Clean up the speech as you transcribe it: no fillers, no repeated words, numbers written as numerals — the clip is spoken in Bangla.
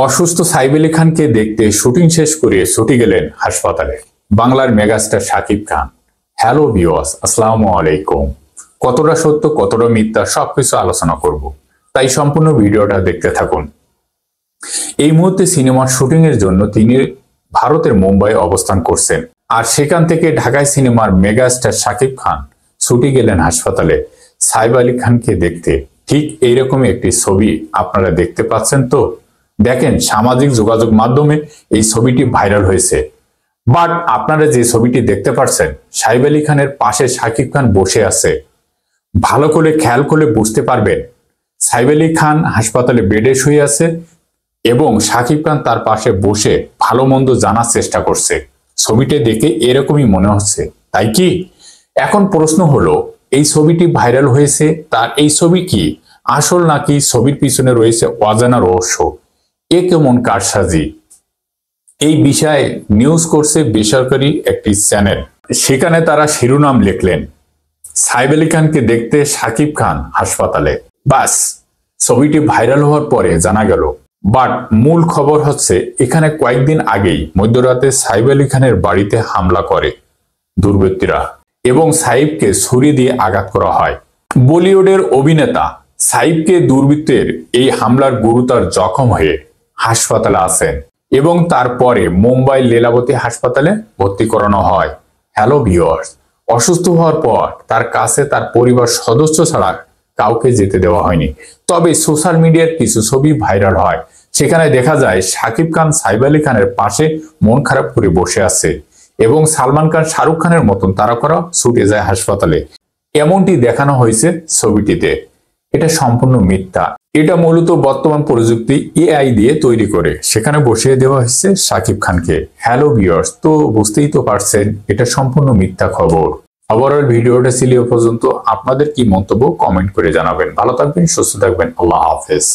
অসুস্থ সাইফ আলী খানকে দেখতে শুটিং শেষ করে ছুটে গেলেন হাসপাতালে বাংলার megastar Shakib Khan. Hello viewers, আসসালামু আলাইকুম। কতটা সত্য কতটা মিথ্যা সবকিছু আলোচনা করব, তাই সম্পূর্ণ ভিডিওটা দেখতে থাকুন। এই মুহূর্তে সিনেমার শুটিং এর জন্য তিনি ভারতের মুম্বাই অবস্থান করছেন, আর সেখান থেকে ঢাকায় সিনেমার মেগাস্টার শাকিব খান ছুটে গেলেন হাসপাতালে সাইফ আলী খানকে দেখতে। ঠিক এইরকমই একটি ছবি আপনারা দেখতে পাচ্ছেন। তো দেখেন, সামাজিক যোগাযোগ মাধ্যমে এই ছবিটি ভাইরাল হয়েছে। বাট আপনারা যে ছবিটি দেখতে পাচ্ছেন, সাইফ আলী খানের পাশে শাকিব খান বসে আছে। ভালো করে খেয়াল করে বুঝতে পারবেন সাইফ আলী খান হাসপাতালে বেডে শুয়ে আছে এবং শাকিব খান তার পাশে বসে ভালো মন্দ জানার চেষ্টা করছে। ছবিটি দেখে এরকমই মনে হচ্ছে, তাই কি? এখন প্রশ্ন হলো, এই ছবিটি ভাইরাল হয়েছে, তার এই ছবি কি আসল নাকি ছবির পিছনে রয়েছে অজানা রহস্য? এ কেমন কারসাজি? এই বিষয়ে নিউজ করছে বেসরকারি একটি চ্যানেল। সেখানে তারা শিরোনাম লিখলেন, সাইফ আলী খানকে দেখতে শাকিব খান হাসপাতালে। বাস, ছবিটি ভাইরাল হওয়ার পরে জানা গেল। বাট মূল খবর হচ্ছে, এখানে কয়েকদিন আগেই মধ্যরাতে সাইফ আলী খানের বাড়িতে হামলা করে দুর্বৃত্তরা এবং সাইফকে ছুরি দিয়ে আঘাত করা হয়। বলিউডের অভিনেতা সাইফকে দুর্বৃত্তের এই হামলার গুরুতর জখম হয়ে হাসপাতালে আছেন এবং তারপরে মুম্বাই লীলাবতী হাসপাতালে ভর্তি করানো হয়। হ্যালো ভিউয়ার্স, অসুস্থ হওয়ার পর তার কাছে তার পরিবার সদস্য ছাড়া কাউকে যেতে দেওয়া হয়নি। তবে সোশ্যাল মিডিয়ার কিছু ছবি ভাইরাল হয়, সেখানে দেখা যায় শাকিব খান সাইফ আলী খানের পাশে মন খারাপ করে বসে আছে এবং সালমান খান শাহরুখ খানের মতন তারকারা ছুটে যায় হাসপাতালে। এমনটি দেখানো হয়েছে ছবিটিতে। এটা সম্পূর্ণ মিথ্যা। এটা মূলত বর্তমান প্রযুক্তি এআই দিয়ে তৈরি করে সেখানে বসিয়ে দেওয়া হয়েছে শাকিব খানকে। হ্যালো ভিউয়ার্স, তো বুঝতেই তো পারছেন এটা সম্পূর্ণ মিথ্যা খবর। ওভারঅল ভিডিওটা ছিল এ পর্যন্ত। আপনাদের কি মন্তব্য কমেন্ট করে জানাবেন। ভালো থাকবেন, সুস্থ থাকবেন। আল্লাহ হাফেজ।